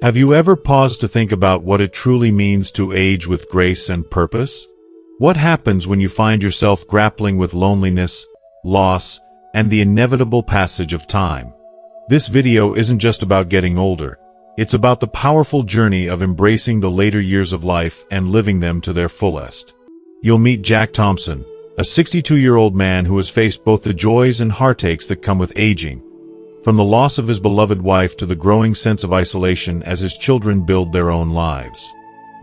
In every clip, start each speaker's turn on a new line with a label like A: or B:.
A: Have you ever paused to think about what it truly means to age with grace and purpose? What happens when you find yourself grappling with loneliness, loss, and the inevitable passage of time? This video isn't just about getting older. It's about the powerful journey of embracing the later years of life and living them to their fullest. You'll meet Jack Thompson, a 62-year-old man who has faced both the joys and heartaches that come with aging, from the loss of his beloved wife to the growing sense of isolation as his children build their own lives.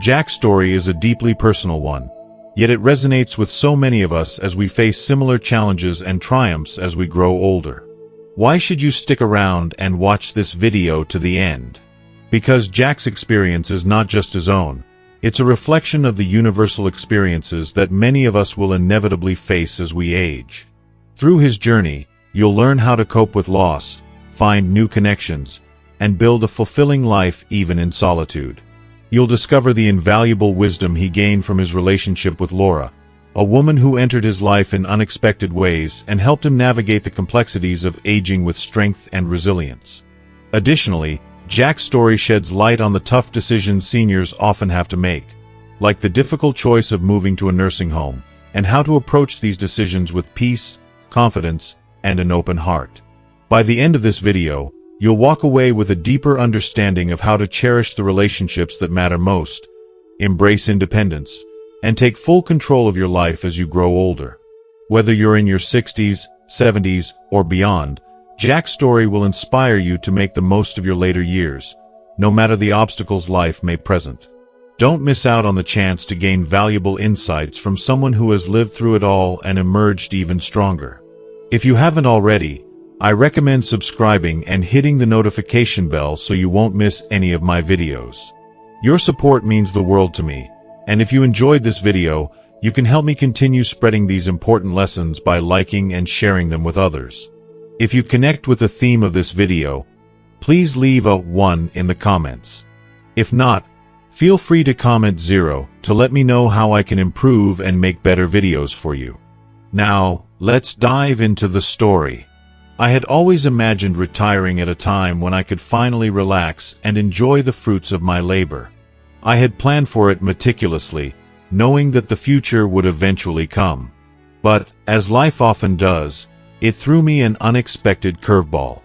A: Jack's story is a deeply personal one, yet it resonates with so many of us as we face similar challenges and triumphs as we grow older. Why should you stick around and watch this video to the end? Because Jack's experience is not just his own. It's a reflection of the universal experiences that many of us will inevitably face as we age. Through his journey, you'll learn how to cope with loss, find new connections, and build a fulfilling life even in solitude. You'll discover the invaluable wisdom he gained from his relationship with Laura, a woman who entered his life in unexpected ways and helped him navigate the complexities of aging with strength and resilience. Additionally, Jack's story sheds light on the tough decisions seniors often have to make, like the difficult choice of moving to a nursing home, and how to approach these decisions with peace, confidence, and an open heart. By the end of this video, you'll walk away with a deeper understanding of how to cherish the relationships that matter most, embrace independence, and take full control of your life as you grow older. Whether you're in your 60s, 70s, or beyond, Jack's story will inspire you to make the most of your later years, no matter the obstacles life may present. Don't miss out on the chance to gain valuable insights from someone who has lived through it all and emerged even stronger. If you haven't already, I recommend subscribing and hitting the notification bell so you won't miss any of my videos. Your support means the world to me, and if you enjoyed this video, you can help me continue spreading these important lessons by liking and sharing them with others. If you connect with the theme of this video, please leave a 1 in the comments. If not, feel free to comment 0 to let me know how I can improve and make better videos for you. Now, let's dive into the story. I had always imagined retiring at a time when I could finally relax and enjoy the fruits of my labor. I had planned for it meticulously, knowing that the future would eventually come. But, as life often does, it threw me an unexpected curveball.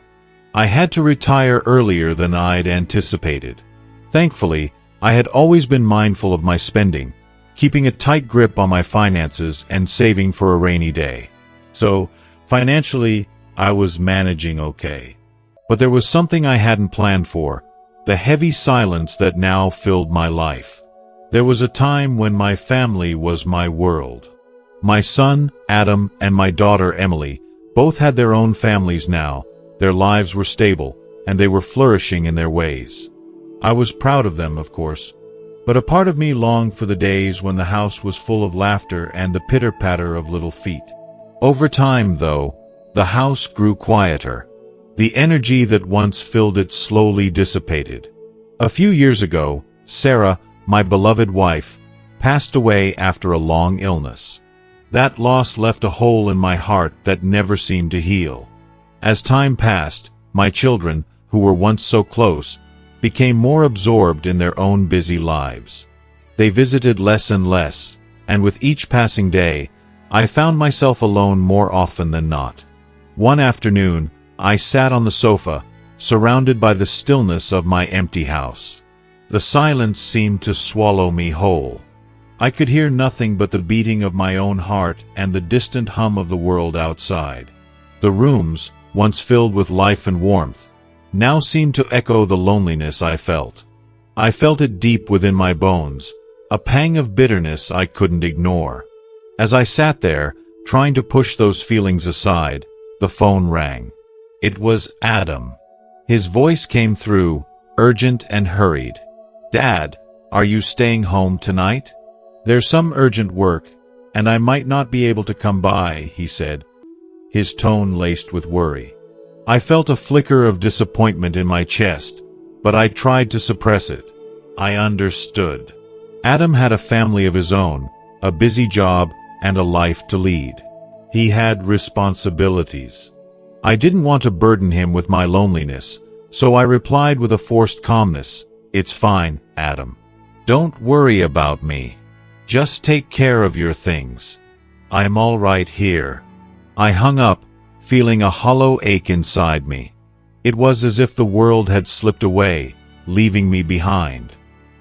A: I had to retire earlier than I'd anticipated. Thankfully, I had always been mindful of my spending, keeping a tight grip on my finances and saving for a rainy day. So, financially, I was managing okay. But there was something I hadn't planned for, the heavy silence that now filled my life. There was a time when my family was my world. My son, Adam, and my daughter, Emily, both had their own families now. Their lives were stable, and they were flourishing in their ways. I was proud of them, of course, but a part of me longed for the days when the house was full of laughter and the pitter-patter of little feet. Over time, though, the house grew quieter. The energy that once filled it slowly dissipated. A few years ago, Sarah, my beloved wife, passed away after a long illness. That loss left a hole in my heart that never seemed to heal. As time passed, my children, who were once so close, became more absorbed in their own busy lives. They visited less and less, and with each passing day, I found myself alone more often than not. One afternoon, I sat on the sofa, surrounded by the stillness of my empty house. The silence seemed to swallow me whole. I could hear nothing but the beating of my own heart and the distant hum of the world outside. The rooms, once filled with life and warmth, now seemed to echo the loneliness I felt. I felt it deep within my bones, a pang of bitterness I couldn't ignore. As I sat there, trying to push those feelings aside, the phone rang. It was Adam. His voice came through, urgent and hurried. "Dad, are you staying home tonight? There's some urgent work, and I might not be able to come by," he said, his tone laced with worry. I felt a flicker of disappointment in my chest, but I tried to suppress it. I understood. Adam had a family of his own, a busy job, and a life to lead. He had responsibilities. I didn't want to burden him with my loneliness, so I replied with a forced calmness, "It's fine, Adam. Don't worry about me. Just take care of your things. I'm all right here." I hung up, feeling a hollow ache inside me. It was as if the world had slipped away, leaving me behind.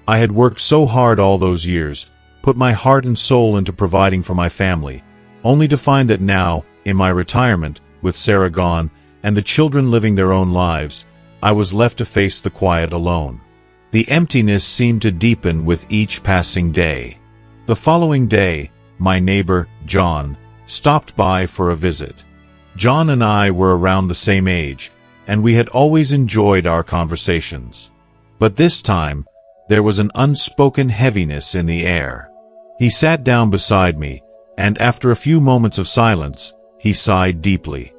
A: I had worked so hard all those years, put my heart and soul into providing for my family, only to find that now, in my retirement, with Sarah gone, and the children living their own lives, I was left to face the quiet alone. The emptiness seemed to deepen with each passing day. The following day, my neighbor, John, stopped by for a visit. John and I were around the same age, and we had always enjoyed our conversations. But this time, there was an unspoken heaviness in the air. He sat down beside me, and after a few moments of silence, he sighed deeply.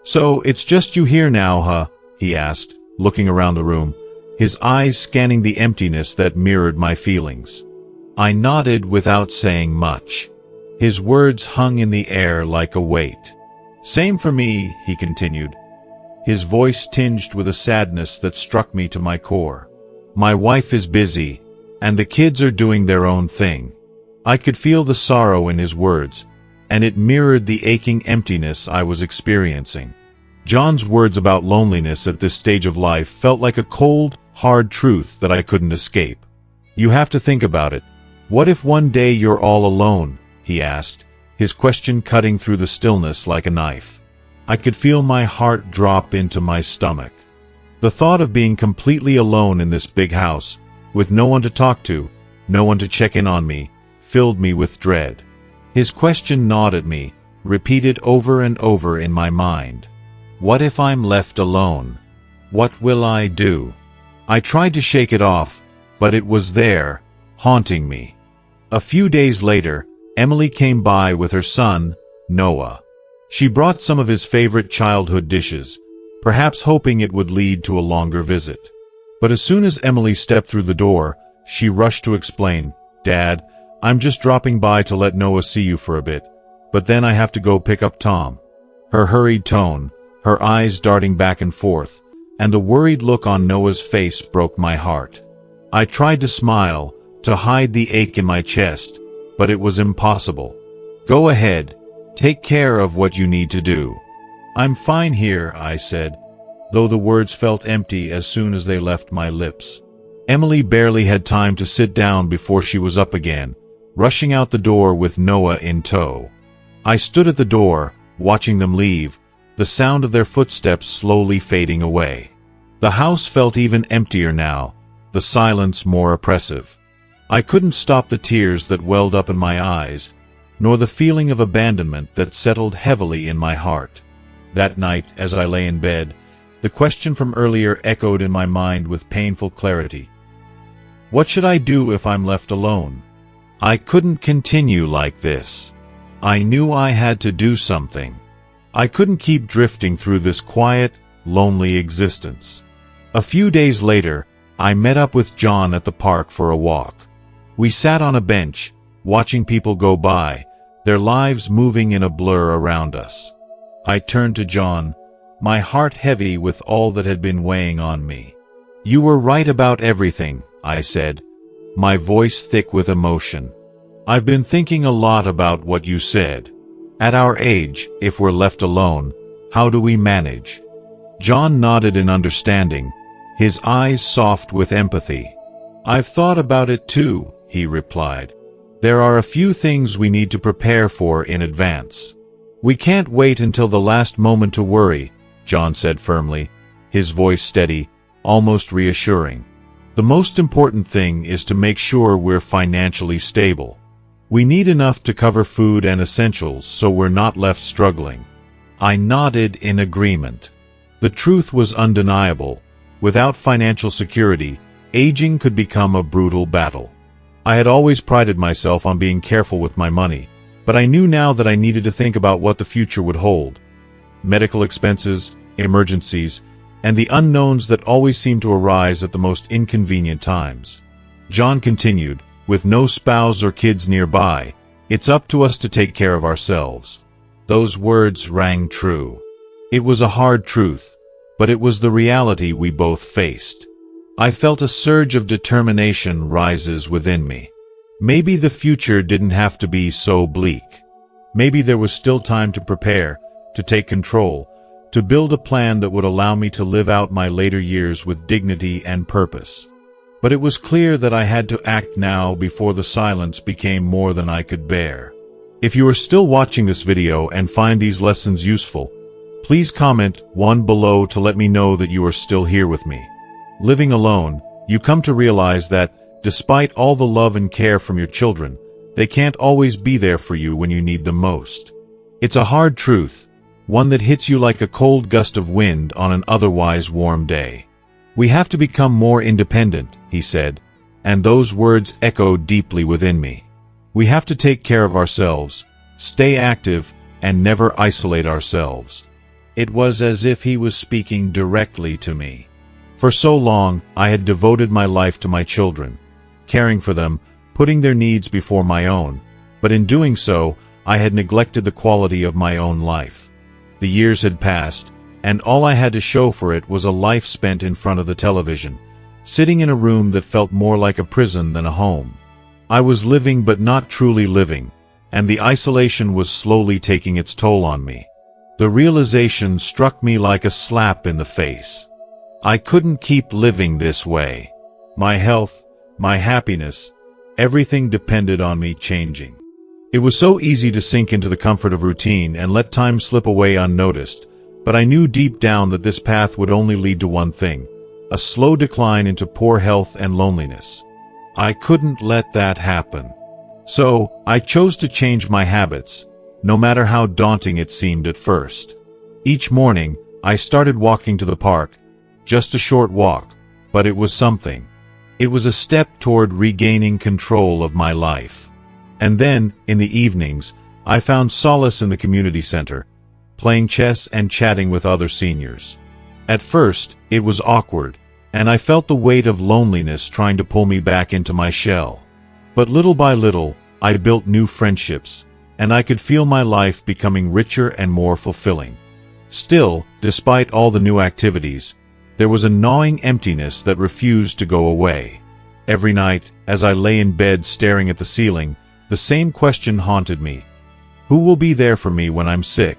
A: "So it's just you here now, huh?" he asked, looking around the room, his eyes scanning the emptiness that mirrored my feelings. I nodded without saying much. His words hung in the air like a weight. "Same for me," he continued, his voice tinged with a sadness that struck me to my core. "My wife is busy, and the kids are doing their own thing." I could feel the sorrow in his words, and it mirrored the aching emptiness I was experiencing. John's words about loneliness at this stage of life felt like a cold, hard truth that I couldn't escape. "You have to think about it. What if one day you're all alone?" he asked, his question cutting through the stillness like a knife. I could feel my heart drop into my stomach. The thought of being completely alone in this big house, with no one to talk to, no one to check in on me, filled me with dread. His question gnawed at me, repeated over and over in my mind. What if I'm left alone? What will I do? I tried to shake it off, but it was there, haunting me. A few days later, Emily came by with her son, Noah. She brought some of his favorite childhood dishes, perhaps hoping it would lead to a longer visit. But as soon as Emily stepped through the door, she rushed to explain, "Dad, I'm just dropping by to let Noah see you for a bit, but then I have to go pick up Tom." Her hurried tone, her eyes darting back and forth, and the worried look on Noah's face broke my heart. I tried to smile, to hide the ache in my chest, but it was impossible. "Go ahead, take care of what you need to do." "I'm fine here," I said, though the words felt empty as soon as they left my lips. Emily barely had time to sit down before she was up again, rushing out the door with Noah in tow. I stood at the door, watching them leave, the sound of their footsteps slowly fading away. The house felt even emptier now, the silence more oppressive. I couldn't stop the tears that welled up in my eyes, nor the feeling of abandonment that settled heavily in my heart. That night, as I lay in bed, the question from earlier echoed in my mind with painful clarity. What should I do if I'm left alone? I couldn't continue like this. I knew I had to do something. I couldn't keep drifting through this quiet, lonely existence. A few days later, I met up with John at the park for a walk. We sat on a bench, watching people go by, their lives moving in a blur around us. I turned to John, my heart heavy with all that had been weighing on me. "You were right about everything," I said, my voice thick with emotion. "I've been thinking a lot about what you said. At our age, if we're left alone, how do we manage?" John nodded in understanding, his eyes soft with empathy. "I've thought about it too," he replied. "There are a few things we need to prepare for in advance. We can't wait until the last moment to worry," John said firmly, his voice steady, almost reassuring. "The most important thing is to make sure we're financially stable. We need enough to cover food and essentials so we're not left struggling." I nodded in agreement. The truth was undeniable. Without financial security, aging could become a brutal battle. I had always prided myself on being careful with my money, but I knew now that I needed to think about what the future would hold. Medical expenses, emergencies, and the unknowns that always seemed to arise at the most inconvenient times. John continued, "With no spouse or kids nearby, it's up to us to take care of ourselves." Those words rang true. It was a hard truth, but it was the reality we both faced. I felt a surge of determination rises within me. Maybe the future didn't have to be so bleak. Maybe there was still time to prepare, to take control, to build a plan that would allow me to live out my later years with dignity and purpose. But it was clear that I had to act now before the silence became more than I could bear. If you are still watching this video and find these lessons useful, please comment 1 below to let me know that you are still here with me. Living alone, you come to realize that, despite all the love and care from your children, they can't always be there for you when you need them most. It's a hard truth, one that hits you like a cold gust of wind on an otherwise warm day. We have to become more independent, he said, and those words echoed deeply within me. We have to take care of ourselves, stay active, and never isolate ourselves. It was as if he was speaking directly to me. For so long, I had devoted my life to my children, caring for them, putting their needs before my own, but in doing so, I had neglected the quality of my own life. The years had passed, and all I had to show for it was a life spent in front of the television, sitting in a room that felt more like a prison than a home. I was living but not truly living, and the isolation was slowly taking its toll on me. The realization struck me like a slap in the face. I couldn't keep living this way. My health, my happiness, everything depended on me changing. It was so easy to sink into the comfort of routine and let time slip away unnoticed, but I knew deep down that this path would only lead to one thing: a slow decline into poor health and loneliness. I couldn't let that happen. So, I chose to change my habits, no matter how daunting it seemed at first. Each morning, I started walking to the park, just a short walk, but it was something. It was a step toward regaining control of my life. And then, in the evenings, I found solace in the community center, playing chess and chatting with other seniors. At first, it was awkward, and I felt the weight of loneliness trying to pull me back into my shell. But little by little, I built new friendships, and I could feel my life becoming richer and more fulfilling. Still, despite all the new activities, there was a gnawing emptiness that refused to go away. Every night, as I lay in bed staring at the ceiling, the same question haunted me. Who will be there for me when I'm sick?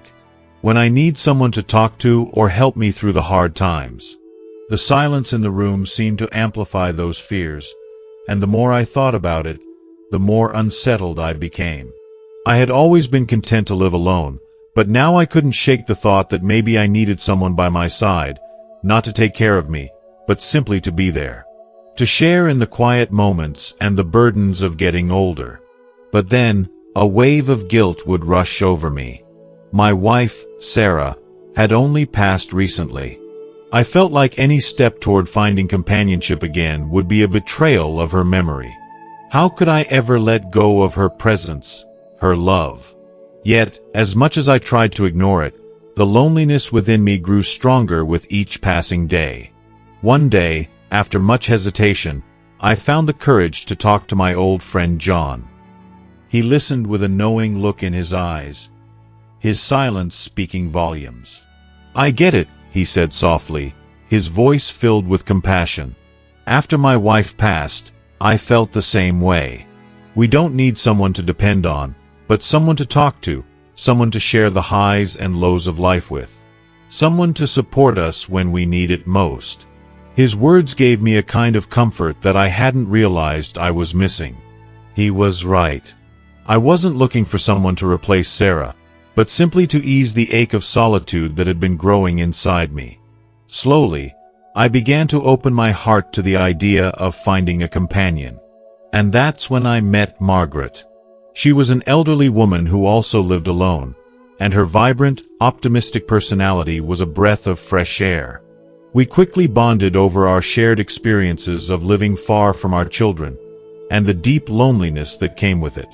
A: When I need someone to talk to or help me through the hard times? The silence in the room seemed to amplify those fears, and the more I thought about it, the more unsettled I became. I had always been content to live alone, but now I couldn't shake the thought that maybe I needed someone by my side, not to take care of me, but simply to be there. To share in the quiet moments and the burdens of getting older. But then, a wave of guilt would rush over me. My wife, Sarah, had only passed recently. I felt like any step toward finding companionship again would be a betrayal of her memory. How could I ever let go of her presence, her love? Yet, as much as I tried to ignore it, the loneliness within me grew stronger with each passing day. One day, after much hesitation, I found the courage to talk to my old friend John. He listened with a knowing look in his eyes, his silence speaking volumes. "I get it," he said softly, his voice filled with compassion. "After my wife passed, I felt the same way. We don't need someone to depend on, but someone to talk to, someone to share the highs and lows of life with, someone to support us when we need it most." His words gave me a kind of comfort that I hadn't realized I was missing. He was right. I wasn't looking for someone to replace Sarah, but simply to ease the ache of solitude that had been growing inside me. Slowly, I began to open my heart to the idea of finding a companion. And that's when I met Margaret. She was an elderly woman who also lived alone, and her vibrant, optimistic personality was a breath of fresh air. We quickly bonded over our shared experiences of living far from our children, and the deep loneliness that came with it.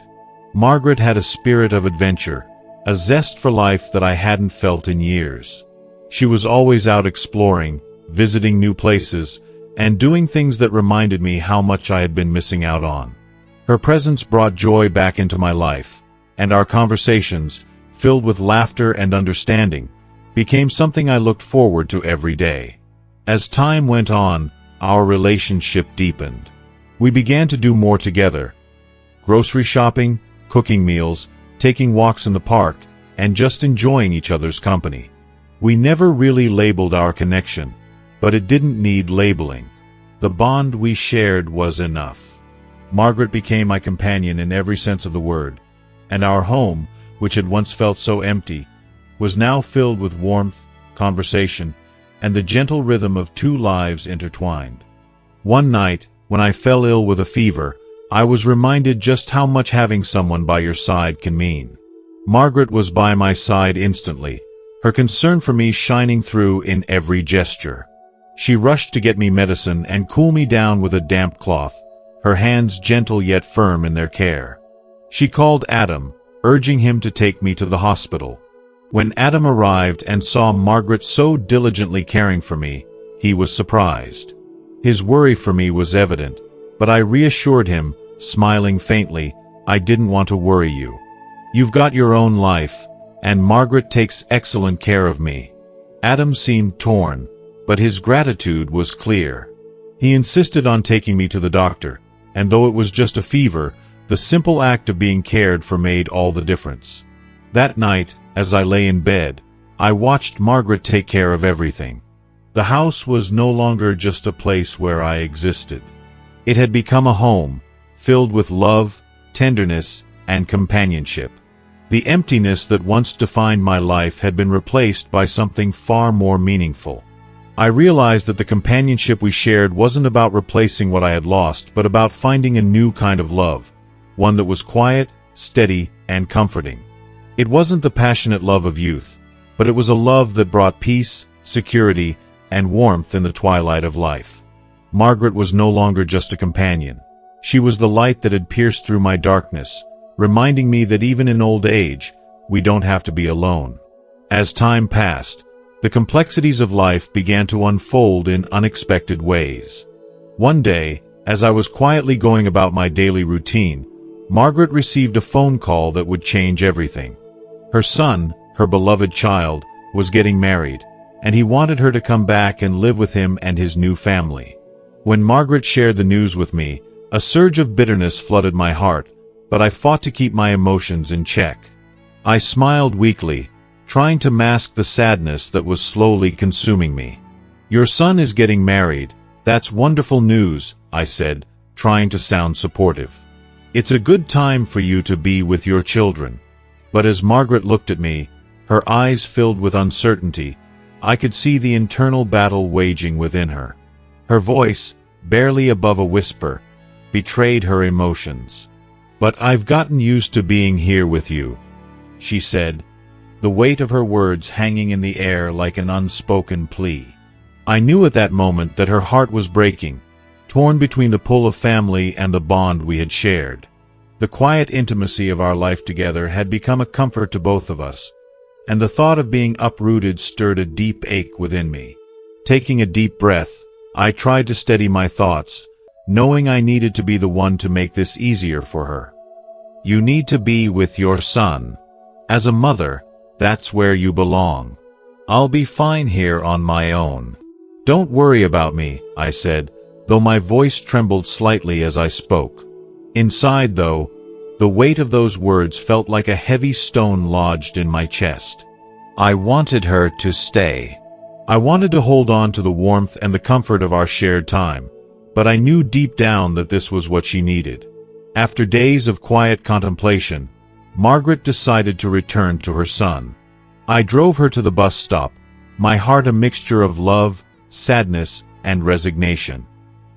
A: Margaret had a spirit of adventure, a zest for life that I hadn't felt in years. She was always out exploring, visiting new places, and doing things that reminded me how much I had been missing out on. Her presence brought joy back into my life, and our conversations, filled with laughter and understanding, became something I looked forward to every day. As time went on, our relationship deepened. We began to do more together. Grocery shopping, cooking meals, taking walks in the park, and just enjoying each other's company. We never really labeled our connection, but it didn't need labeling. The bond we shared was enough. Margaret became my companion in every sense of the word, and our home, which had once felt so empty, was now filled with warmth, conversation, and the gentle rhythm of two lives intertwined. One night, when I fell ill with a fever, I was reminded just how much having someone by your side can mean. Margaret was by my side instantly, her concern for me shining through in every gesture. She rushed to get me medicine and cool me down with a damp cloth, her hands gentle yet firm in their care. She called Adam, urging him to take me to the hospital. When Adam arrived and saw Margaret so diligently caring for me, he was surprised. His worry for me was evident, but I reassured him, smiling faintly, "I didn't want to worry you. You've got your own life, and Margaret takes excellent care of me." Adam seemed torn, but his gratitude was clear. He insisted on taking me to the doctor, and though it was just a fever, the simple act of being cared for made all the difference. That night, as I lay in bed, I watched Margaret take care of everything. The house was no longer just a place where I existed. It had become a home, filled with love, tenderness, and companionship. The emptiness that once defined my life had been replaced by something far more meaningful. I realized that the companionship we shared wasn't about replacing what I had lost, but about finding a new kind of love, one that was quiet, steady, and comforting. It wasn't the passionate love of youth, but it was a love that brought peace, security, and warmth in the twilight of life. Margaret was no longer just a companion. She was the light that had pierced through my darkness, reminding me that even in old age, we don't have to be alone. As time passed, the complexities of life began to unfold in unexpected ways. One day, as I was quietly going about my daily routine, Margaret received a phone call that would change everything. Her son, her beloved child, was getting married, and he wanted her to come back and live with him and his new family. When Margaret shared the news with me, a surge of bitterness flooded my heart, but I fought to keep my emotions in check. I smiled weakly, trying to mask the sadness that was slowly consuming me. "Your son is getting married. That's wonderful news," I said, trying to sound supportive. "It's a good time for you to be with your children." But as Margaret looked at me, her eyes filled with uncertainty, I could see the internal battle waging within her. Her voice, barely above a whisper, betrayed her emotions. "But I've gotten used to being here with you," she said, the weight of her words hanging in the air like an unspoken plea. I knew at that moment that her heart was breaking, torn between the pull of family and the bond we had shared. The quiet intimacy of our life together had become a comfort to both of us, and the thought of being uprooted stirred a deep ache within me. Taking a deep breath, I tried to steady my thoughts, knowing I needed to be the one to make this easier for her. "You need to be with your son. As a mother, that's where you belong. I'll be fine here on my own. Don't worry about me," I said, though my voice trembled slightly as I spoke. Inside, though, the weight of those words felt like a heavy stone lodged in my chest. I wanted her to stay. I wanted to hold on to the warmth and the comfort of our shared time, but I knew deep down that this was what she needed. After days of quiet contemplation, Margaret decided to return to her son. I drove her to the bus stop, my heart a mixture of love, sadness, and resignation.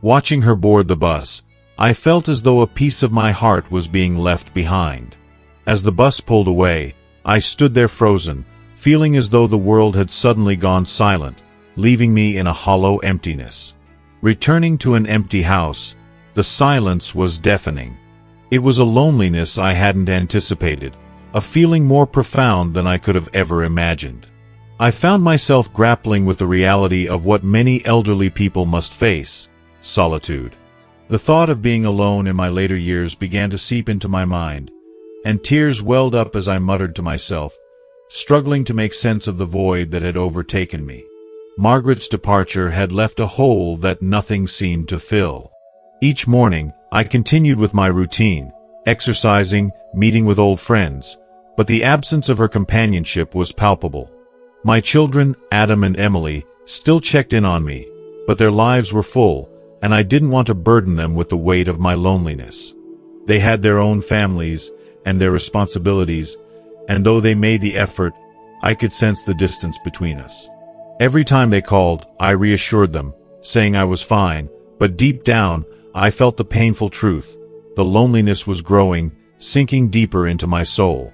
A: Watching her board the bus, I felt as though a piece of my heart was being left behind. As the bus pulled away, I stood there frozen, feeling as though the world had suddenly gone silent, leaving me in a hollow emptiness. Returning to an empty house, the silence was deafening. It was a loneliness I hadn't anticipated, a feeling more profound than I could have ever imagined. I found myself grappling with the reality of what many elderly people must face: solitude. The thought of being alone in my later years began to seep into my mind, and tears welled up as I muttered to myself, struggling to make sense of the void that had overtaken me. Margaret's departure had left a hole that nothing seemed to fill. Each morning, I continued with my routine, exercising, meeting with old friends, but the absence of her companionship was palpable. My children, Adam and Emily, still checked in on me, but their lives were full, and I didn't want to burden them with the weight of my loneliness. They had their own families and their responsibilities, and though they made the effort, I could sense the distance between us. Every time they called, I reassured them, saying I was fine, but deep down, I felt the painful truth. The loneliness was growing, sinking deeper into my soul.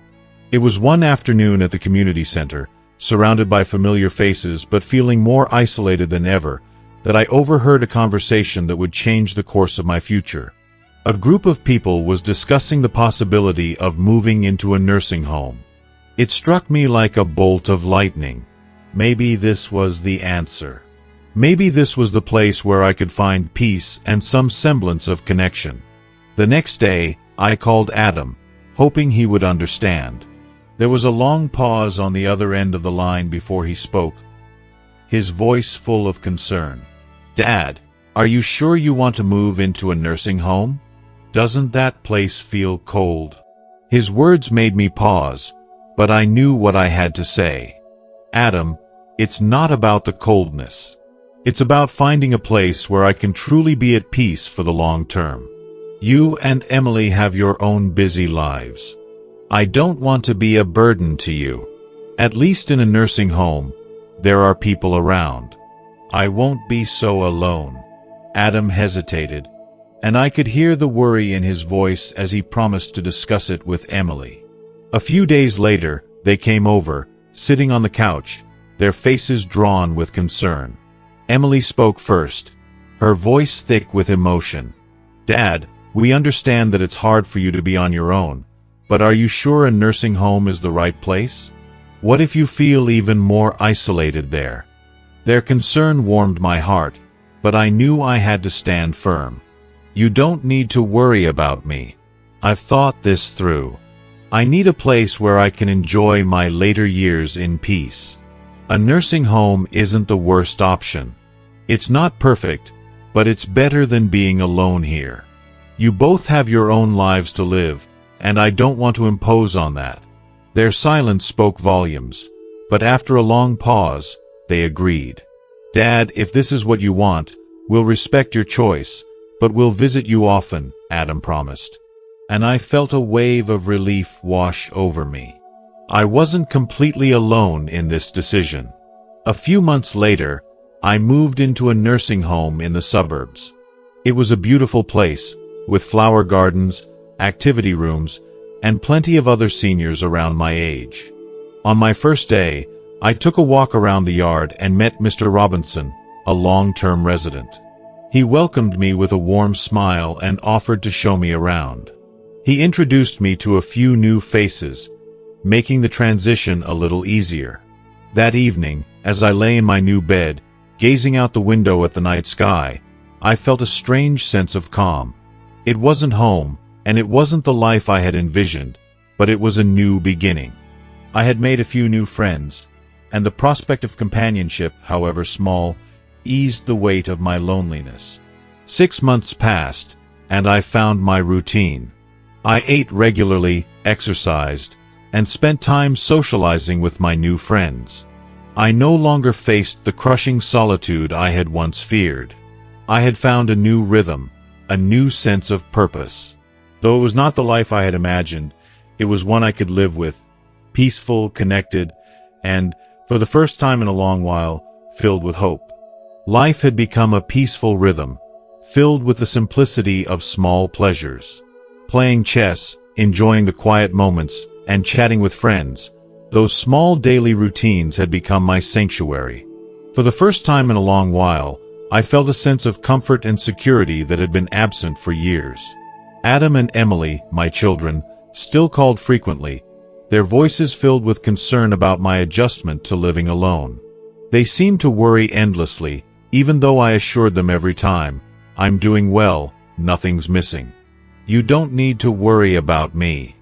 A: It was one afternoon at the community center, surrounded by familiar faces but feeling more isolated than ever, that I overheard a conversation that would change the course of my future. A group of people was discussing the possibility of moving into a nursing home. It struck me like a bolt of lightning. Maybe this was the answer. Maybe this was the place where I could find peace and some semblance of connection. The next day, I called Adam, hoping he would understand. There was a long pause on the other end of the line before he spoke, his voice full of concern. "Dad, are you sure you want to move into a nursing home? Doesn't that place feel cold?" His words made me pause, but I knew what I had to say. "Adam, it's not about the coldness. It's about finding a place where I can truly be at peace for the long term. You and Emily have your own busy lives. I don't want to be a burden to you. At least in a nursing home, there are people around. I won't be so alone." Adam hesitated, and I could hear the worry in his voice as he promised to discuss it with Emily. A few days later, they came over, sitting on the couch, their faces drawn with concern. Emily spoke first, her voice thick with emotion. "Dad, we understand that it's hard for you to be on your own, but are you sure a nursing home is the right place? What if you feel even more isolated there?" Their concern warmed my heart, but I knew I had to stand firm. "You don't need to worry about me. I've thought this through. I need a place where I can enjoy my later years in peace. A nursing home isn't the worst option. It's not perfect, but it's better than being alone here. You both have your own lives to live, and I don't want to impose on that." Their silence spoke volumes, but after a long pause, they agreed. "Dad, if this is what you want, we'll respect your choice, but we'll visit you often," Adam promised. And I felt a wave of relief wash over me. I wasn't completely alone in this decision. A few months later, I moved into a nursing home in the suburbs. It was a beautiful place, with flower gardens, activity rooms, and plenty of other seniors around my age. On my first day, I took a walk around the yard and met Mr. Robinson, a long-term resident. He welcomed me with a warm smile and offered to show me around. He introduced me to a few new faces, making the transition a little easier. That evening, as I lay in my new bed, gazing out the window at the night sky, I felt a strange sense of calm. It wasn't home, and it wasn't the life I had envisioned, but it was a new beginning. I had made a few new friends, and the prospect of companionship, however small, eased the weight of my loneliness. 6 months passed, and I found my routine. I ate regularly, exercised, and spent time socializing with my new friends. I no longer faced the crushing solitude I had once feared. I had found a new rhythm, a new sense of purpose. Though it was not the life I had imagined, it was one I could live with, peaceful, connected, and, for the first time in a long while, filled with hope. Life had become a peaceful rhythm, filled with the simplicity of small pleasures. Playing chess, enjoying the quiet moments, and chatting with friends, those small daily routines had become my sanctuary. For the first time in a long while, I felt a sense of comfort and security that had been absent for years. Adam and Emily, my children, still called frequently, their voices filled with concern about my adjustment to living alone. They seemed to worry endlessly, even though I assured them every time, "I'm doing well, nothing's missing. You don't need to worry about me."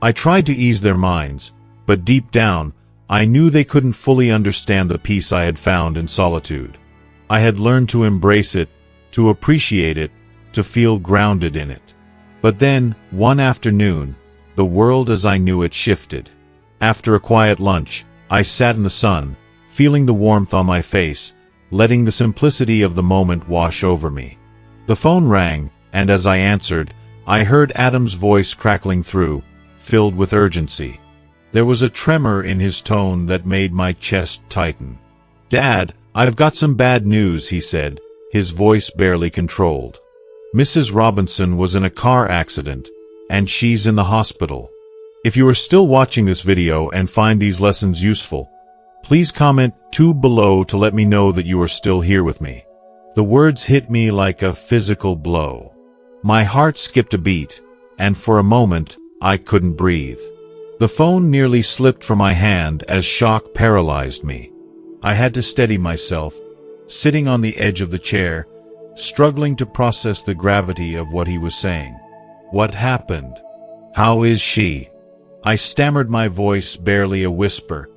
A: I tried to ease their minds, but deep down, I knew they couldn't fully understand the peace I had found in solitude. I had learned to embrace it, to appreciate it, to feel grounded in it. But then, one afternoon, the world as I knew it shifted. After a quiet lunch, I sat in the sun, feeling the warmth on my face, letting the simplicity of the moment wash over me. The phone rang, and as I answered, I heard Adam's voice crackling through, filled with urgency. There was a tremor in his tone that made my chest tighten. "Dad, I've got some bad news," he said, his voice barely controlled. "Mrs. Robinson was in a car accident, and she's in the hospital." If you are still watching this video and find these lessons useful, please comment 2 below to let me know that you are still here with me. The words hit me like a physical blow. My heart skipped a beat, and for a moment, I couldn't breathe. The phone nearly slipped from my hand as shock paralyzed me. I had to steady myself, sitting on the edge of the chair, struggling to process the gravity of what he was saying. "What happened? How is she?" I stammered, my voice barely a whisper,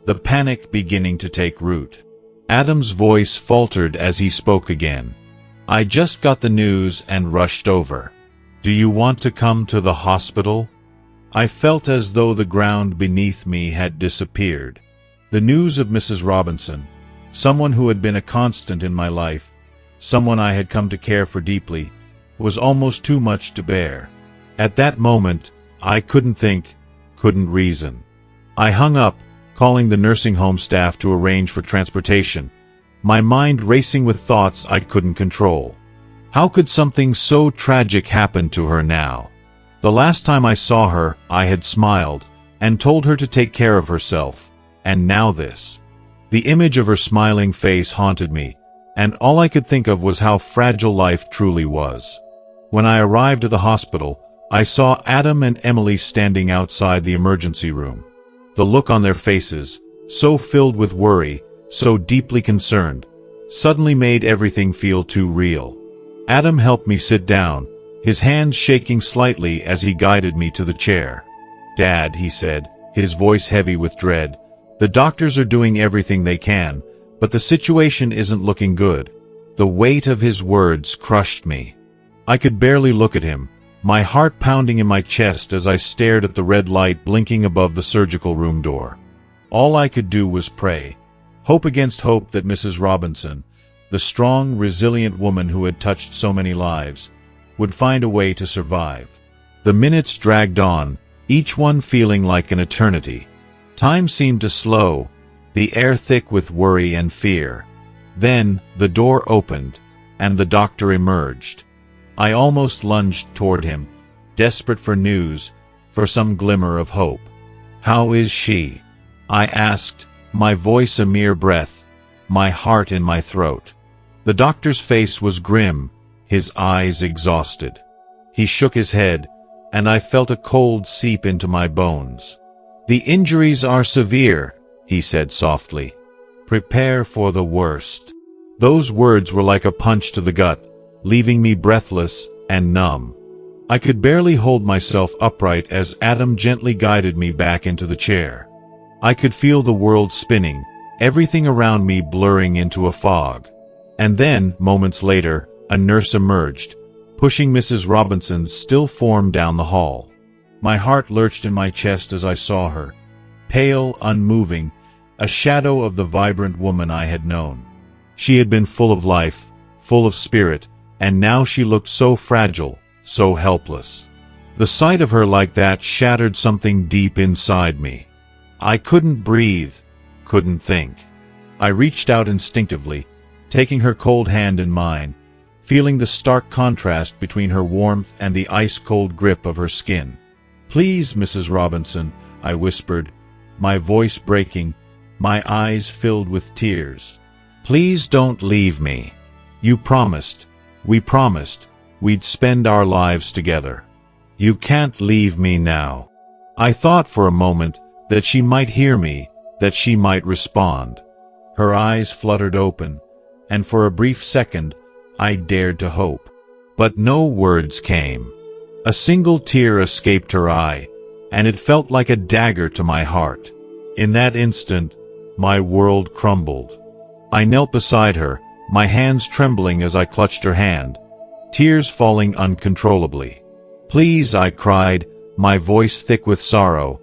A: the panic beginning to take root. Adam's voice faltered as he spoke again. "I just got the news and rushed over. Do you want to come to the hospital?" I felt as though the ground beneath me had disappeared. The news of Mrs. Robinson, someone who had been a constant in my life, someone I had come to care for deeply, was almost too much to bear. At that moment, I couldn't think, couldn't reason. I hung up, calling the nursing home staff to arrange for transportation, my mind racing with thoughts I couldn't control. How could something so tragic happen to her now? The last time I saw her, I had smiled and told her to take care of herself, and now this. The image of her smiling face haunted me, and all I could think of was how fragile life truly was. When I arrived at the hospital, I saw Adam and Emily standing outside the emergency room. The look on their faces, so filled with worry, so deeply concerned, suddenly made everything feel too real. Adam helped me sit down, his hands shaking slightly as he guided me to the chair. "Dad," he said, his voice heavy with dread, "the doctors are doing everything they can, but the situation isn't looking good." The weight of his words crushed me. I could barely look at him, my heart pounding in my chest as I stared at the red light blinking above the surgical room door. All I could do was pray, hope against hope that Mrs. Robinson, the strong, resilient woman who had touched so many lives, would find a way to survive. The minutes dragged on, each one feeling like an eternity. Time seemed to slow, the air thick with worry and fear. Then, the door opened, and the doctor emerged. I almost lunged toward him, desperate for news, for some glimmer of hope. "How is she?" I asked, my voice a mere breath, my heart in my throat. The doctor's face was grim, his eyes exhausted. He shook his head, and I felt a cold seep into my bones. "The injuries are severe," he said softly. "Prepare for the worst." Those words were like a punch to the gut, leaving me breathless and numb. I could barely hold myself upright as Adam gently guided me back into the chair. I could feel the world spinning, everything around me blurring into a fog. And then, moments later, a nurse emerged, pushing Mrs. Robinson's still form down the hall. My heart lurched in my chest as I saw her, pale, unmoving, a shadow of the vibrant woman I had known. She had been full of life, full of spirit, and now she looked so fragile, so helpless. The sight of her like that shattered something deep inside me. I couldn't breathe, couldn't think. I reached out instinctively, taking her cold hand in mine, feeling the stark contrast between her warmth and the ice-cold grip of her skin. "Please, Mrs. Robinson," I whispered, my voice breaking, my eyes filled with tears. "Please don't leave me. We promised, we'd spend our lives together. You can't leave me now." I thought for a moment that she might hear me, that she might respond. Her eyes fluttered open, and for a brief second, I dared to hope. But no words came. A single tear escaped her eye, and it felt like a dagger to my heart. In that instant, my world crumbled. I knelt beside her, my hands trembling as I clutched her hand, tears falling uncontrollably. "Please," I cried, my voice thick with sorrow,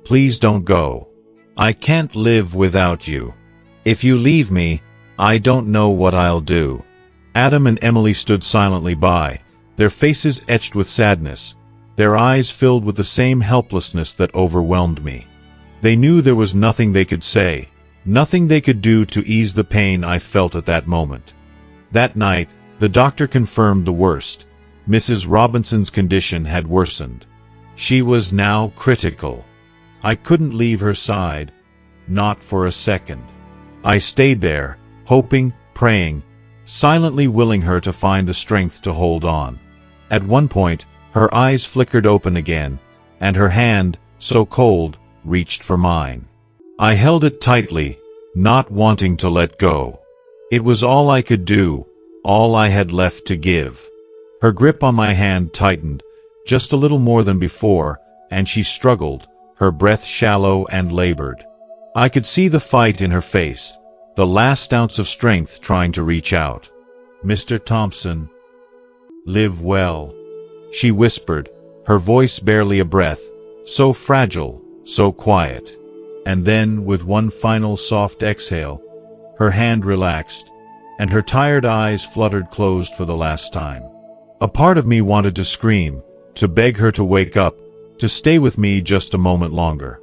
A: "please don't go. I can't live without you. If you leave me, I don't know what I'll do." Adam and Emily stood silently by, their faces etched with sadness, their eyes filled with the same helplessness that overwhelmed me. They knew there was nothing they could say, nothing they could do to ease the pain I felt at that moment. That night, the doctor confirmed the worst. Mrs. Robinson's condition had worsened. She was now critical. I couldn't leave her side, not for a second. I stayed there, hoping, praying, silently willing her to find the strength to hold on. At one point, her eyes flickered open again, and her hand, so cold, reached for mine. I held it tightly, not wanting to let go. It was all I could do, all I had left to give. Her grip on my hand tightened, just a little more than before, and she struggled, her breath shallow and labored. I could see the fight in her face, the last ounce of strength trying to reach out. "Mr. Thompson, live well," she whispered, her voice barely a breath, so fragile, so quiet. And then, with one final soft exhale, her hand relaxed, and her tired eyes fluttered closed for the last time. A part of me wanted to scream, to beg her to wake up, to stay with me just a moment longer.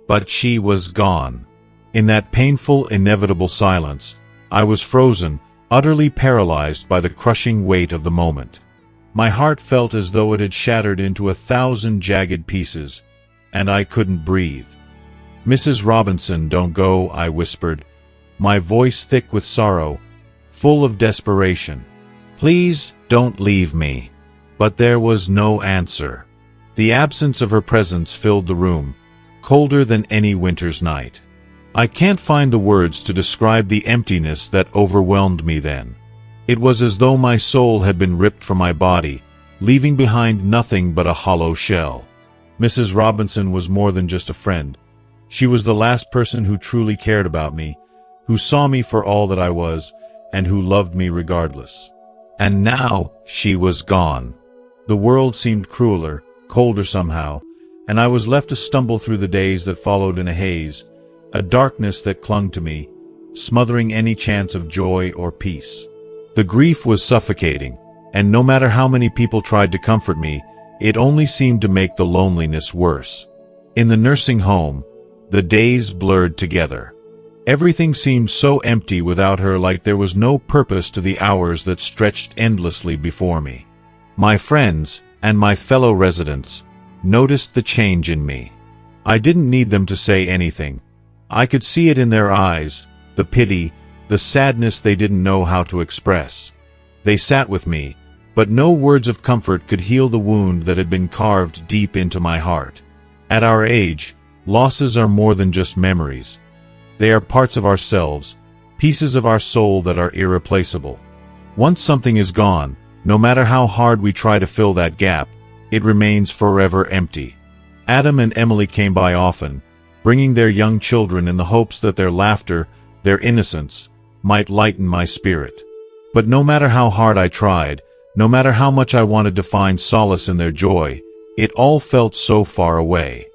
A: But she was gone. In that painful, inevitable silence, I was frozen, utterly paralyzed by the crushing weight of the moment. My heart felt as though it had shattered into 1,000 jagged pieces, and I couldn't breathe. "Mrs. Robinson, don't go," I whispered, my voice thick with sorrow, full of desperation. "Please, don't leave me." But there was no answer. The absence of her presence filled the room, colder than any winter's night. I can't find the words to describe the emptiness that overwhelmed me then. It was as though my soul had been ripped from my body, leaving behind nothing but a hollow shell. Mrs. Robinson was more than just a friend. She was the last person who truly cared about me, who saw me for all that I was, and who loved me regardless. And now, she was gone. The world seemed crueler, colder somehow, and I was left to stumble through the days that followed in a haze, a darkness that clung to me, smothering any chance of joy or peace. The grief was suffocating, and no matter how many people tried to comfort me, it only seemed to make the loneliness worse. In the nursing home, the days blurred together. Everything seemed so empty without her, like there was no purpose to the hours that stretched endlessly before me. My friends, and my fellow residents, noticed the change in me. I didn't need them to say anything. I could see it in their eyes, the pity, the sadness they didn't know how to express. They sat with me, but no words of comfort could heal the wound that had been carved deep into my heart. At our age, losses are more than just memories. They are parts of ourselves, pieces of our soul that are irreplaceable. Once something is gone, no matter how hard we try to fill that gap, it remains forever empty. Adam and Emily came by often, bringing their young children in the hopes that their laughter, their innocence, might lighten my spirit. But no matter how hard I tried, no matter how much I wanted to find solace in their joy, it all felt so far away.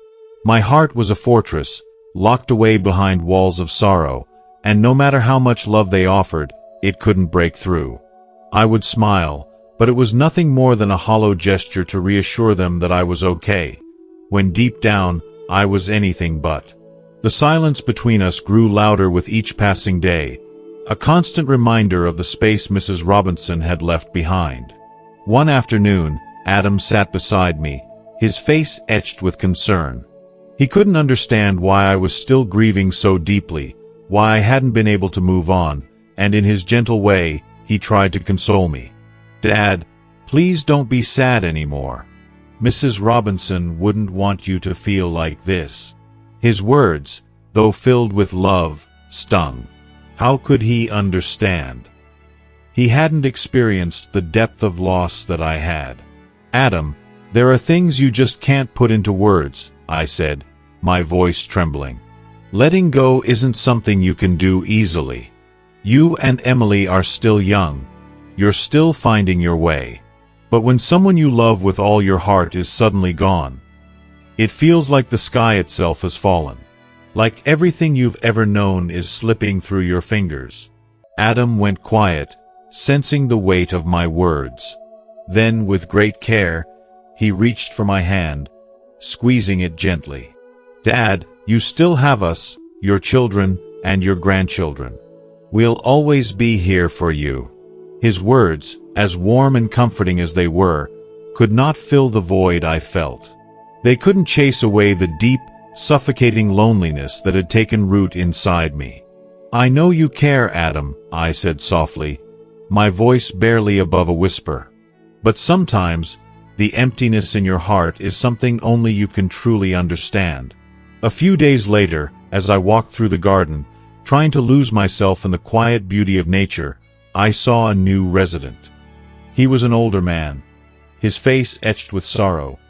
A: My heart was a fortress, locked away behind walls of sorrow, and no matter how much love they offered, it couldn't break through. I would smile, but it was nothing more than a hollow gesture to reassure them that I was okay, when deep down, I was anything but. The silence between us grew louder with each passing day, a constant reminder of the space Mrs. Robinson had left behind. One afternoon, Adam sat beside me, his face etched with concern. He couldn't understand why I was still grieving so deeply, why I hadn't been able to move on, and in his gentle way, he tried to console me. "Dad, please don't be sad anymore. Mrs. Robinson wouldn't want you to feel like this." His words, though filled with love, stung. How could he understand? He hadn't experienced the depth of loss that I had. "Adam, there are things you just can't put into words," I said, my voice trembling. Letting go isn't something you can do easily. You and Emily are still young. You're still finding your way. But when someone you love with all your heart is suddenly gone, it feels like the sky itself has fallen. Like everything you've ever known is slipping through your fingers. Adam went quiet, sensing the weight of my words. Then, with great care, he reached for my hand, squeezing it gently. "Dad, you still have us, your children, and your grandchildren. We'll always be here for you." His words, as warm and comforting as they were, could not fill the void I felt. They couldn't chase away the deep, suffocating loneliness that had taken root inside me. "I know you care, Adam," I said softly, my voice barely above a whisper. "But sometimes, the emptiness in your heart is something only you can truly understand." A few days later, as I walked through the garden, trying to lose myself in the quiet beauty of nature, I saw a new resident. He was an older man, his face etched with sorrow,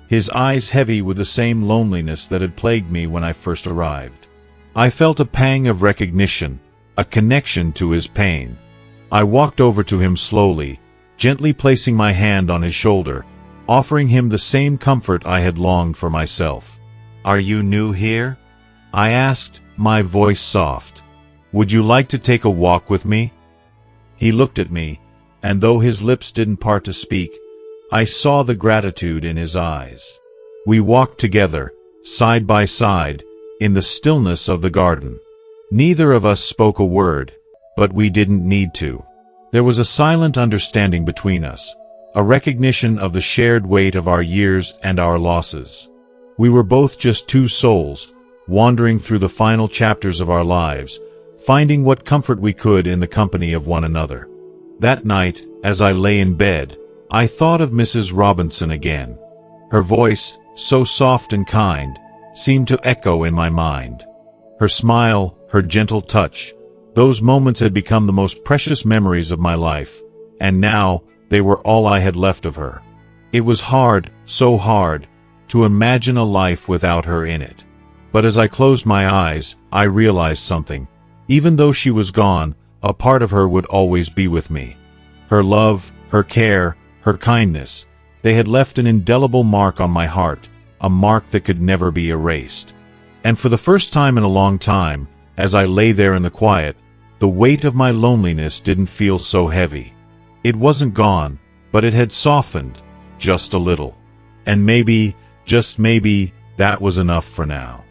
A: his eyes heavy with the same loneliness that had plagued me when I first arrived. I felt a pang of recognition, a connection to his pain. I walked over to him slowly, gently placing my hand on his shoulder, offering him the same comfort I had longed for myself. "Are you new here?" I asked, my voice soft. "Would you like to take a walk with me?" He looked at me, and though his lips didn't part to speak, I saw the gratitude in his eyes. We walked together, side by side, in the stillness of the garden. Neither of us spoke a word, but we didn't need to. There was a silent understanding between us, a recognition of the shared weight of our years and our losses. We were both just two souls, wandering through the final chapters of our lives, finding what comfort we could in the company of one another. That night, as I lay in bed, I thought of Mrs. Robinson again. Her voice, so soft and kind, seemed to echo in my mind. Her smile, her gentle touch, those moments had become the most precious memories of my life, and now they were all I had left of her. It was hard, so hard, to imagine a life without her in it. But as I closed my eyes, I realized something. Even though she was gone, a part of her would always be with me. Her love, her care, her kindness, they had left an indelible mark on my heart, a mark that could never be erased. And for the first time in a long time, as I lay there in the quiet, the weight of my loneliness didn't feel so heavy. It wasn't gone, but it had softened, just a little. And maybe, just maybe, that was enough for now.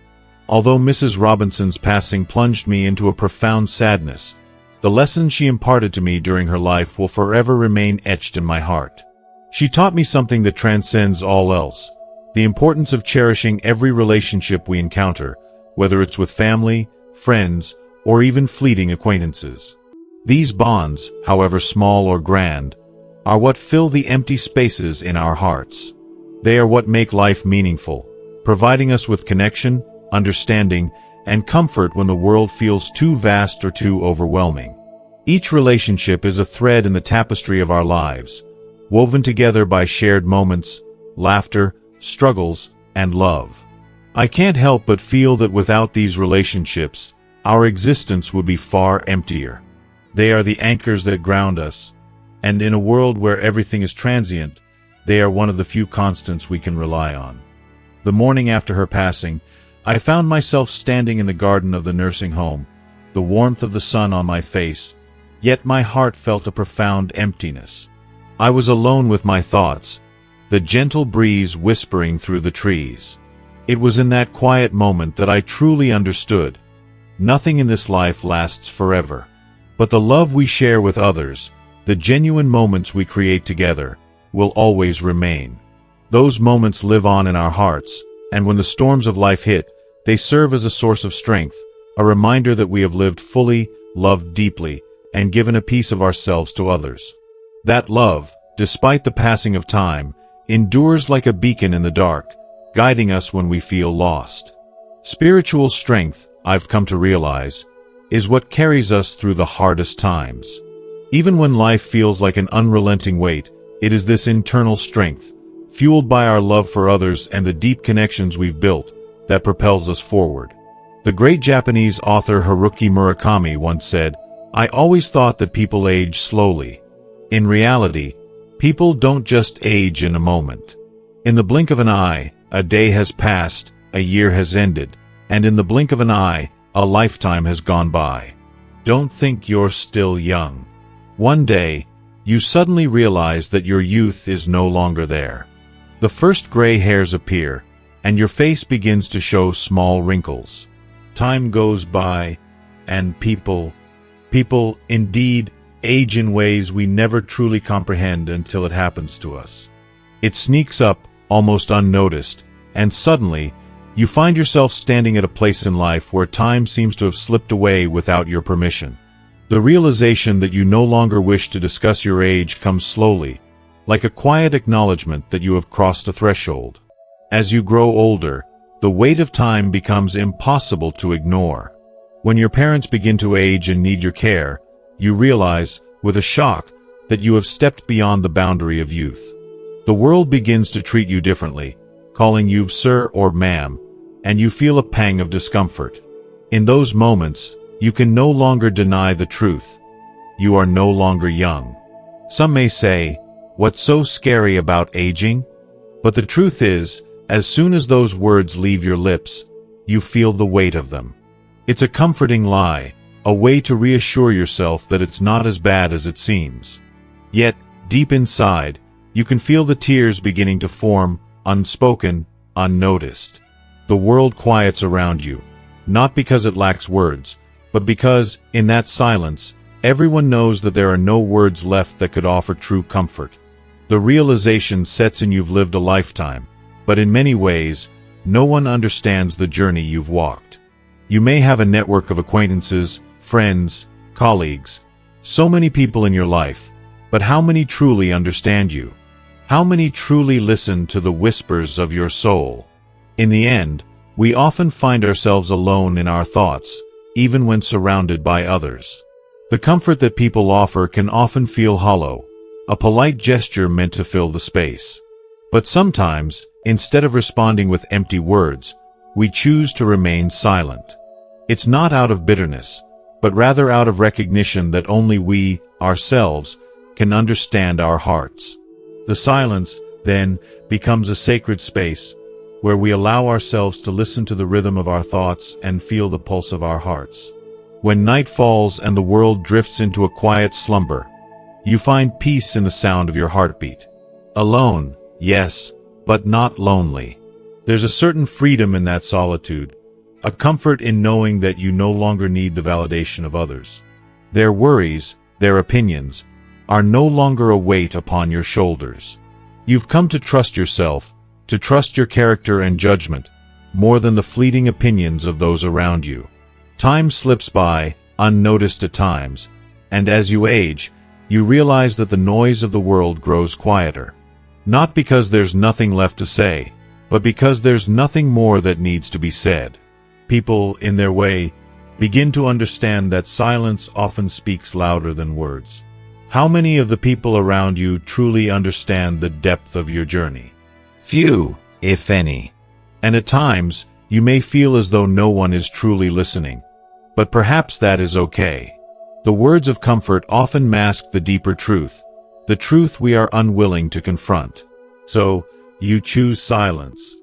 A: Although Mrs. Robinson's passing plunged me into a profound sadness, the lessons she imparted to me during her life will forever remain etched in my heart. She taught me something that transcends all else, the importance of cherishing every relationship we encounter, whether it's with family, friends, or even fleeting acquaintances. These bonds, however small or grand, are what fill the empty spaces in our hearts. They are what make life meaningful, providing us with connection, understanding, and comfort when the world feels too vast or too overwhelming. Each relationship is a thread in the tapestry of our lives, woven together by shared moments, laughter, struggles, and love. I can't help but feel that without these relationships, our existence would be far emptier. They are the anchors that ground us, and in a world where everything is transient, they are one of the few constants we can rely on. The morning after her passing, I found myself standing in the garden of the nursing home, the warmth of the sun on my face, yet my heart felt a profound emptiness. I was alone with my thoughts, the gentle breeze whispering through the trees. It was in that quiet moment that I truly understood. Nothing in this life lasts forever. But the love we share with others, the genuine moments we create together, will always remain. Those moments live on in our hearts, and when the storms of life hit, they serve as a source of strength, a reminder that we have lived fully, loved deeply, and given a piece of ourselves to others. That love, despite the passing of time, endures like a beacon in the dark, guiding us when we feel lost. Spiritual strength, I've come to realize, is what carries us through the hardest times. Even when life feels like an unrelenting weight, it is this internal strength, fueled by our love for others and the deep connections we've built, that propels us forward. The great Japanese author Haruki Murakami once said, "I always thought that people age slowly. In reality, people don't just age in a moment. In the blink of an eye, a day has passed, a year has ended, and in the blink of an eye, a lifetime has gone by. Don't think you're still young. One day, you suddenly realize that your youth is no longer there. The first gray hairs appear, and your face begins to show small wrinkles. Time goes by, and people indeed age in ways we never truly comprehend until it happens to us. It sneaks up, almost unnoticed, and suddenly, you find yourself standing at a place in life where time seems to have slipped away without your permission. The realization that you no longer wish to discuss your age comes slowly, like a quiet acknowledgement that you have crossed a threshold. As you grow older, the weight of time becomes impossible to ignore. When your parents begin to age and need your care, you realize, with a shock, that you have stepped beyond the boundary of youth. The world begins to treat you differently, calling you sir or ma'am, and you feel a pang of discomfort. In those moments, you can no longer deny the truth. You are no longer young. Some may say, "What's so scary about aging?" But the truth is, as soon as those words leave your lips, you feel the weight of them. It's a comforting lie, a way to reassure yourself that it's not as bad as it seems. Yet, deep inside, you can feel the tears beginning to form, unspoken, unnoticed. The world quiets around you, not because it lacks words, but because, in that silence, everyone knows that there are no words left that could offer true comfort. The realization sets in you've lived a lifetime, but in many ways, no one understands the journey you've walked. You may have a network of acquaintances, friends, colleagues, so many people in your life, but how many truly understand you? How many truly listen to the whispers of your soul? In the end, we often find ourselves alone in our thoughts, even when surrounded by others. The comfort that people offer can often feel hollow, a polite gesture meant to fill the space. But sometimes, instead of responding with empty words, we choose to remain silent. It's not out of bitterness, but rather out of recognition that only we, ourselves, can understand our hearts. The silence, then, becomes a sacred space, where we allow ourselves to listen to the rhythm of our thoughts and feel the pulse of our hearts. When night falls and the world drifts into a quiet slumber, you find peace in the sound of your heartbeat. Alone, yes, but not lonely. There's a certain freedom in that solitude, a comfort in knowing that you no longer need the validation of others. Their worries, their opinions, are no longer a weight upon your shoulders. You've come to trust yourself, to trust your character and judgment, more than the fleeting opinions of those around you. Time slips by, unnoticed at times, and as you age, you realize that the noise of the world grows quieter. Not because there's nothing left to say, but because there's nothing more that needs to be said. People, in their way, begin to understand that silence often speaks louder than words. How many of the people around you truly understand the depth of your journey? Few, if any. And at times, you may feel as though no one is truly listening. But perhaps that is okay. The words of comfort often mask the deeper truth, the truth we are unwilling to confront. So, you choose silence.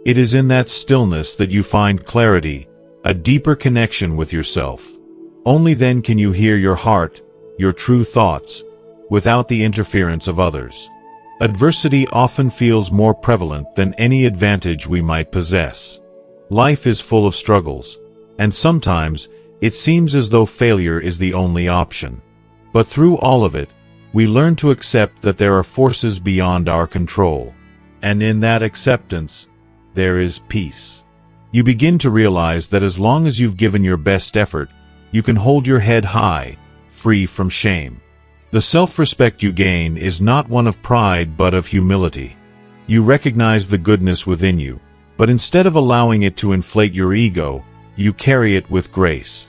A: It is in that stillness that you find clarity, a deeper connection with yourself. Only then can you hear your heart, your true thoughts, without the interference of others. Adversity often feels more prevalent than any advantage we might possess. Life is full of struggles, and sometimes it seems as though failure is the only option. But through all of it, we learn to accept that there are forces beyond our control. And in that acceptance, there is peace. You begin to realize that as long as you've given your best effort, you can hold your head high, free from shame. The self-respect you gain is not one of pride but of humility. You recognize the goodness within you, but instead of allowing it to inflate your ego, you carry it with grace.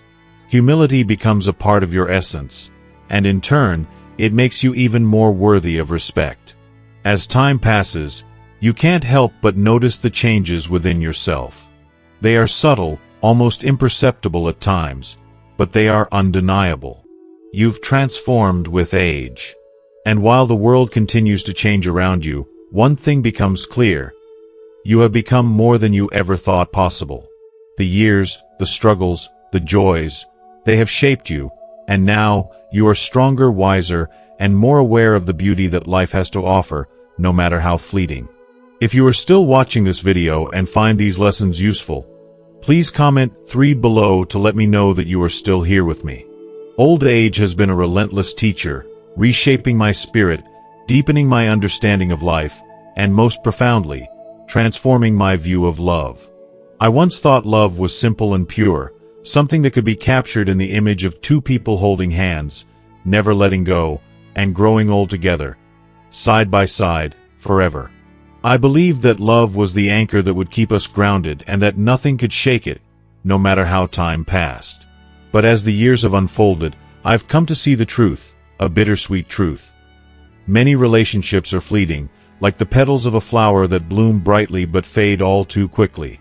A: Humility becomes a part of your essence, and in turn, it makes you even more worthy of respect. As time passes, you can't help but notice the changes within yourself. They are subtle, almost imperceptible at times, but they are undeniable. You've transformed with age. And while the world continues to change around you, one thing becomes clear. You have become more than you ever thought possible. The years, the struggles, the joys, they have shaped you, and now you are stronger, wiser, and more aware of the beauty that life has to offer, no matter how fleeting. If you are still watching this video and find these lessons useful, please comment 3 below to let me know that you are still here with me. Old age has been a relentless teacher, reshaping my spirit, deepening my understanding of life, and most profoundly, transforming my view of love. I once thought love was simple and pure, something that could be captured in the image of 2 people holding hands, never letting go, and growing old together, side by side, forever. I believed that love was the anchor that would keep us grounded and that nothing could shake it, no matter how time passed. But as the years have unfolded, I've come to see the truth, a bittersweet truth. Many relationships are fleeting, like the petals of a flower that bloom brightly but fade all too quickly.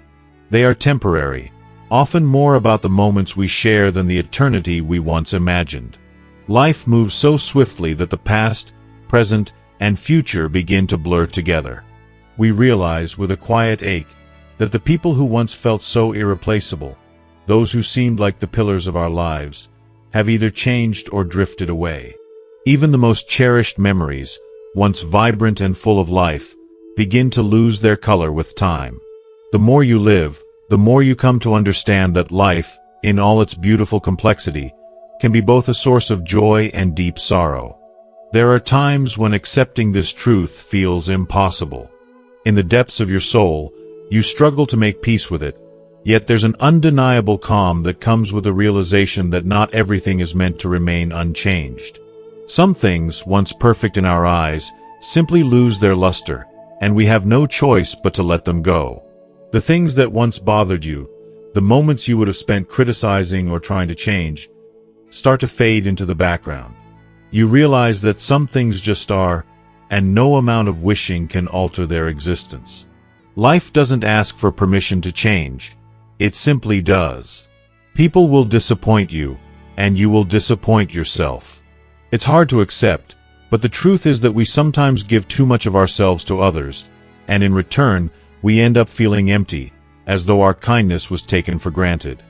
A: They are temporary, often more about the moments we share than the eternity we once imagined. Life moves so swiftly that the past, present, and future begin to blur together. We realize with a quiet ache that the people who once felt so irreplaceable, those who seemed like the pillars of our lives, have either changed or drifted away. Even the most cherished memories, once vibrant and full of life, begin to lose their color with time. The more you live, the more you come to understand that life, in all its beautiful complexity, can be both a source of joy and deep sorrow. There are times when accepting this truth feels impossible. In the depths of your soul, you struggle to make peace with it, yet there's an undeniable calm that comes with the realization that not everything is meant to remain unchanged. Some things, once perfect in our eyes, simply lose their luster, and we have no choice but to let them go. The things that once bothered you, the moments you would have spent criticizing or trying to change, start to fade into the background. You realize that some things just are, and no amount of wishing can alter their existence. Life doesn't ask for permission to change. It simply does. People will disappoint you, and you will disappoint yourself. It's hard to accept, but the truth is that we sometimes give too much of ourselves to others, and in return, we end up feeling empty, as though our kindness was taken for granted.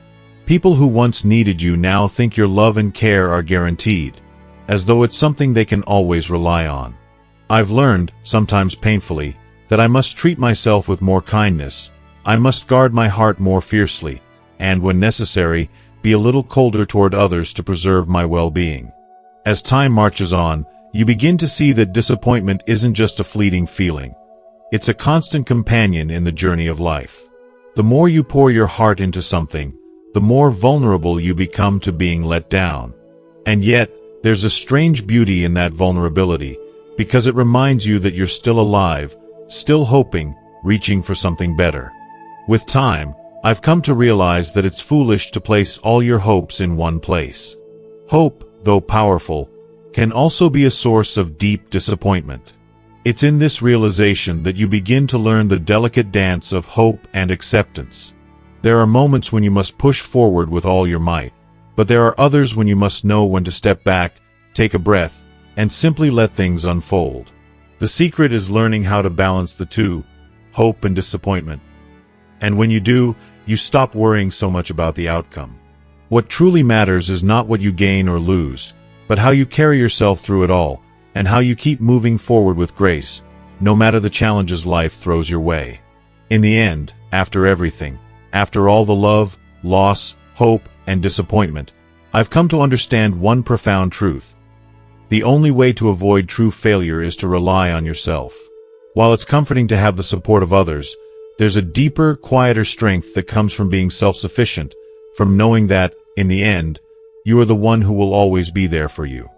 A: People who once needed you now think your love and care are guaranteed, as though it's something they can always rely on. I've learned, sometimes painfully, that I must treat myself with more kindness, I must guard my heart more fiercely, and when necessary, be a little colder toward others to preserve my well-being. As time marches on, you begin to see that disappointment isn't just a fleeting feeling. It's a constant companion in the journey of life. The more you pour your heart into something, the more vulnerable you become to being let down. And yet, there's a strange beauty in that vulnerability, because it reminds you that you're still alive, still hoping, reaching for something better. With time, I've come to realize that it's foolish to place all your hopes in one place. Hope, though powerful, can also be a source of deep disappointment. It's in this realization that you begin to learn the delicate dance of hope and acceptance. There are moments when you must push forward with all your might, but there are others when you must know when to step back, take a breath, and simply let things unfold. The secret is learning how to balance the two, hope and disappointment. And when you do, you stop worrying so much about the outcome. What truly matters is not what you gain or lose, but how you carry yourself through it all, and how you keep moving forward with grace, no matter the challenges life throws your way. In the end, after everything, after all the love, loss, hope, and disappointment, I've come to understand one profound truth. The only way to avoid true failure is to rely on yourself. While it's comforting to have the support of others, there's a deeper, quieter strength that comes from being self-sufficient, from knowing that, in the end, you are the one who will always be there for you.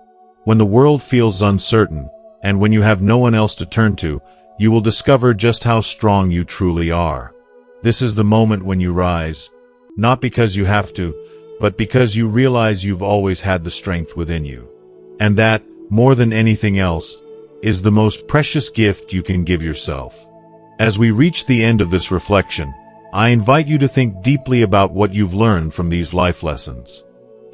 A: When the world feels uncertain, and when you have no one else to turn to, you will discover just how strong you truly are. This is the moment when you rise, not because you have to, but because you realize you've always had the strength within you. And that, more than anything else, is the most precious gift you can give yourself. As we reach the end of this reflection, I invite you to think deeply about what you've learned from these life lessons.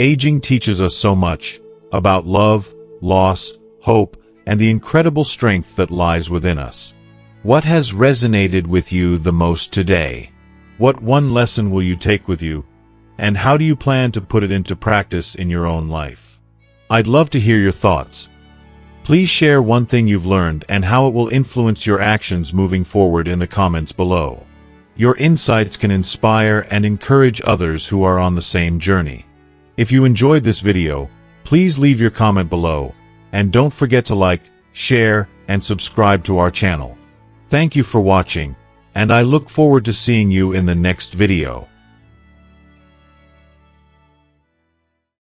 A: Aging teaches us so much about love, loss, hope, and the incredible strength that lies within us. What has resonated with you the most today? What one lesson will you take with you, and how do you plan to put it into practice in your own life? I'd love to hear your thoughts. Please share one thing you've learned and how it will influence your actions moving forward in the comments below. Your insights can inspire and encourage others who are on the same journey. If you enjoyed this video, please leave your comment below, and don't forget to like, share, and subscribe to our channel. Thank you for watching, and I look forward to seeing you in the next video.